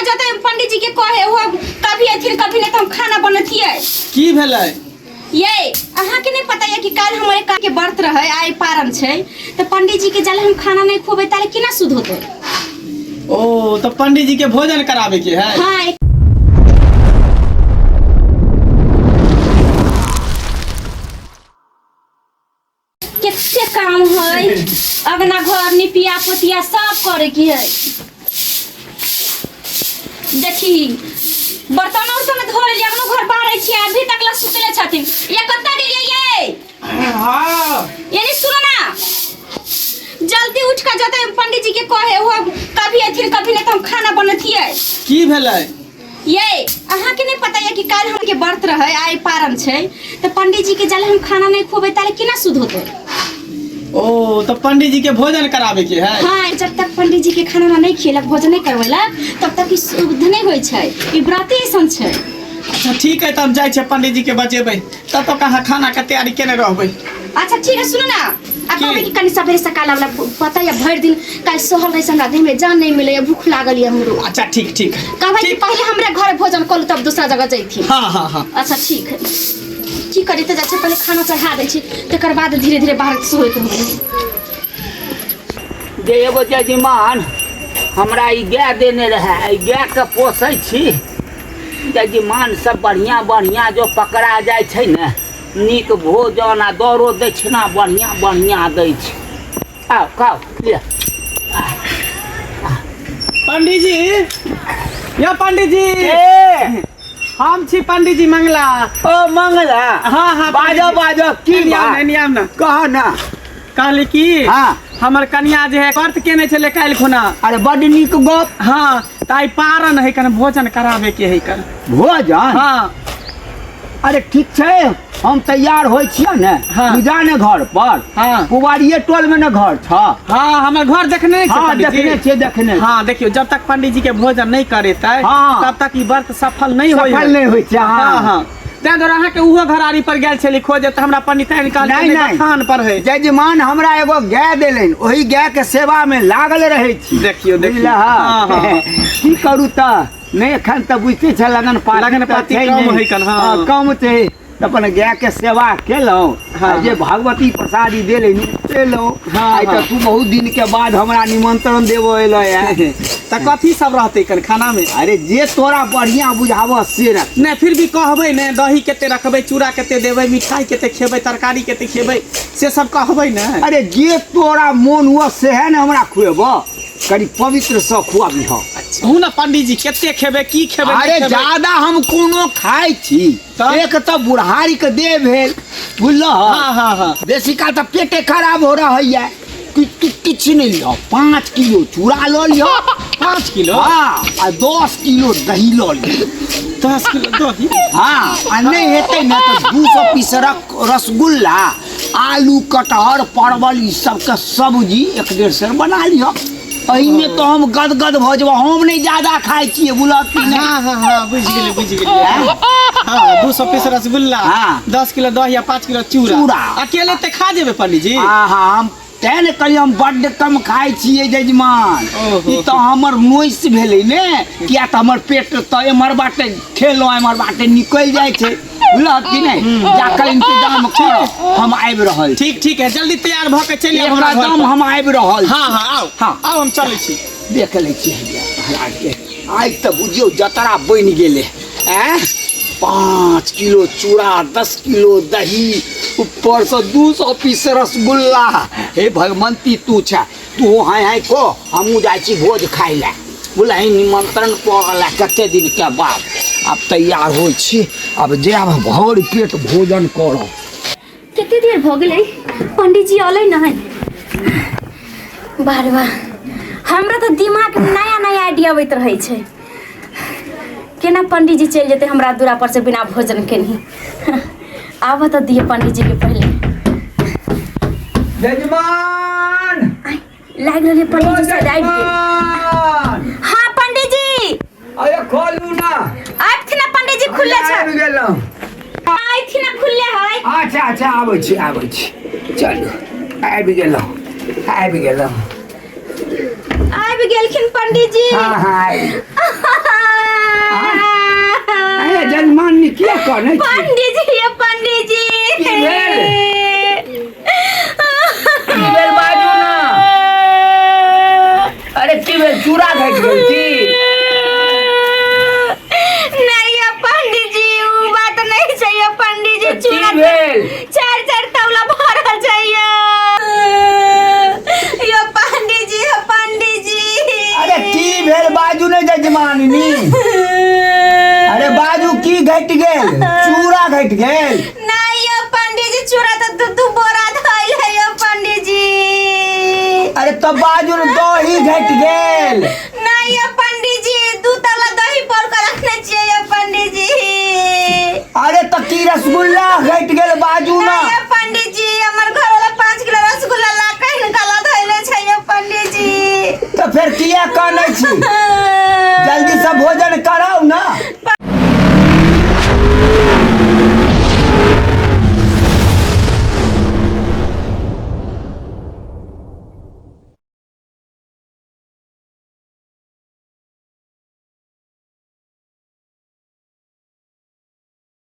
जाते पंडित जी के कहे हो कभी अथिन कभी नहीं तो हम खाना बनतिए की भेलै ये अहाँ के नहीं पता है कि कल हमारे का के व्रत रहे आइ पारण छै तो पंडित जी के जाले हम खाना नहीं खोबे ताले केना शुद्ध होते। ओ तो पंडित जी के भोजन करावे के है। हां कितने काम है अगना घर निपिया पोतिया सब करे की है। देखी बर्तन उर्तन धो लिया अपनो घर बाहर छी अभी तक ला सुतले छथिन ये कत्ता गेलिए ये हां यानी सुनो ना जल्दी उठ के जाते पंडित जी के कहे हो कभी अथिन कभी नहीं तो हम खाना बनतिए की भेलै ये अहाँ के नहीं पता है कि कल हम के व्रत रहे आइ पारण छै तो पंडित जी के जाले हम खाना नहीं खोबे ताले केना शुद्ध होते। ओ तो पंडित जी के भोजन करावे के है। हाँ जब तक पंडित जी के खाना नहीं खिलक भोजन नहीं करवेला तब तक ई शुद्ध नहीं होय छै ई व्रते ऐसन छै। अच्छा ठीक है तब जाय छै पंडित जी के बजेबै तब तो कहाँ खाना के तैयारी केने रहबै। अच्छा ठीक है सुनो ना अब कहबे कि कनी सवेरे सकाल वाला पता या भर दिन काल सोहल रहे हमरा देह में जान नहीं मिले भूख लागल है हमरो। अच्छा ठीक ठीक कहबे कि पहले हमरा घर भोजन कर तब दूसरा जगह जैथी। हां हां हां अच्छा ठीक है की करी त जाछे पहले खाना चढ़ा दै छी तकर बाद धीरे धीरे बाहर सोए के जे एगो जजमान हमरा ई गाय देने रहे ई गाय के पोसै छी जजमान सब बढ़िया बढ़िया जो पकड़ा जाय छै ने नीक भोजन आ दरो दक्षिणा बढ़िया बढ़िया दै छै। आओ खाओ ले पंडित जी या पंडित जी हम छी पंडित जी मंगला। ओ मंगला हाँ हाँ बाजो बाजो की नियम ना कह ना कहली की हाँ हमर कन्या जे है व्रत केने छले काल खुना। अरे बड़ नीक गप। हाँ ताई पारण है कन भोजन करावे के है कन भोजन। हाँ अरे ठीक छै हम तैयार होय छियै ने हाँ। जाने घर पर हाँ कुवारिये टोल में ने घर छ। हाँ हमर घर देखने हाँ देखने छियै देखने। हाँ देखियो जब तक पंडित जी के भोजन नहीं करेतै हाँ। तब तक ई व्रत सफल नहीं होय। सफल नहीं होय छै। हाँ हाँ तै दुआरे अहाँ के उहो घरारी पर गेल छली खोजे त हमरा पंडिताइन कहल खान पर है। जजमान हमरा एगो गाय देलन ओही गाय के सेवा में लागल रहे छी। देखियो देखियो हाँ हाँ की करू त नहीं एखन त बुझते छ लगन पाती कम है कन। हाँ कम छै अपन गाय के सेवा केलहुँ। हाँ जे भगवती प्रसादी देले निपटेलहुँ। हाँ तो तू बहुत दिन के बाद हमरा निमंत्रण देबो एलो है त कथी सब रहते कन खाना में। अरे जे तोरा बढ़िया बुझाव से रख नहीं फिर भी कहबै ने दही केते रखबै चूड़ा केते देबै मिठाई केते खेबै तरकारी केते खेबै से सब कहबै ने। अरे जे तोरा मन हुआ से है ना हमरा खुएबो कनी पवित्र स खुआबी हो। हूँ ना पंडित जी केते खेबै की खेबै। अरे ज्यादा हम कोनो खाई छी एक तो बुढ़ारी के दे भेल बुझलो। हाँ हाँ हाँ बेसी काल तो पेटे खराब हो रहा है किछ नहीं लियो 5 किलो चूड़ा लो लियो 5 किलो। हाँ 10 किलो दही लो लियो 10 किलो दही। हाँ आ नहीं हेते ना तो 200 पीस रसगुल्ला आलू कटहर परवल ई सब के सब्जी 1.5 सेर बना लियो। अहिने तो हम गदगद भ जब हम नहीं ज्यादा खाई छी बुलत की नहीं। हाँ हाँ हाँ बुझ गेलिए हाँ 200 पीस रसगुल्ला हाँ। 10 किलो दही 5 किलो चूड़ा अकेले ते खा जेबे पंडित जी। हाँ हाँ हम तेन कली हम बड्ड कम खाई छियै जजमान ई तो हमर नोइस भेलै ने किया त हमर पेट त एमर बाटे खेलो एमर बाटे निकल जाय छै बुझलक कि नहीं। जाकर इंतजाम करो हम आबि रहल। ठीक ठीक है जल्दी तैयार भ के चलिए हमरा घर एकदम हम आबि रहल। हाँ हाँ आओ हाँ आओ हम चलै छी देख लै छी महाराज के आज त बुझियो जतरा बनि गेलै। 5 किलो चूड़ा 10 किलो दही ऊपर से 200 पीस रसगुल्ला। हे भगवंती तू छ तू हाय हाय को हमू जाय छी भोज खाइ ले बुलाई निमंत्रण पड़ल कते दिन के बाद अब तैयार हो छी अब जाब भर पेट भोजन करो। केते देर भ गेलै पंडित जी अलै नै। बार बार हमरा तो दिमाग में नया नया आइडिया आबैत रहे छै केना पंडित जी चल जेते हमरा दूरा पर से बिना भोजन के नहीं। आब तो दिए पंडित जी के पहले जजमान लाग रहले पंडित जी से आबि गेल। हाँ पंडित जी अरे खोलू ना आब थी ना पंडित जी खुले छ आबि गेलौ आइ थी ना खुले है। अच्छा अच्छा आबै छी चलू आबि गेलौ आबि गेलखिन पंडित जी। हाँ हाँ अरे जजमानी क्या कहने छी पंडित जी ये पंडित जी की भेल बाजू ना अरे की भेल चूड़ा घट गेल की नहीं ये पंडित जी वो बात नहीं चाहिए पंडित जी चूड़ा भेल चार चार तवला भरल चाहिए ये पंडित जी अरे की भेल बाजू ने जजमानी अरे बाजू की घट गेल चूड़ा घट गेल नहीं ये पंडित जी चूड़ा तो दू बोरा धइल है ये पंडित जी अरे तो बाजू ने दही घट गेल नहीं ये पंडित जी दू तला दही पोर कर रखने चाहिए ये पंडित जी अरे तो की रसगुल्ला घट गेल बाजू ना नहीं ये पंडित जी हमर घर वाला 5 किलो रसगुल्ला ला के निकाला धइले छै ये पंडित जी तो फिर किया कहने छी जल्दी से भोजन कराओ ना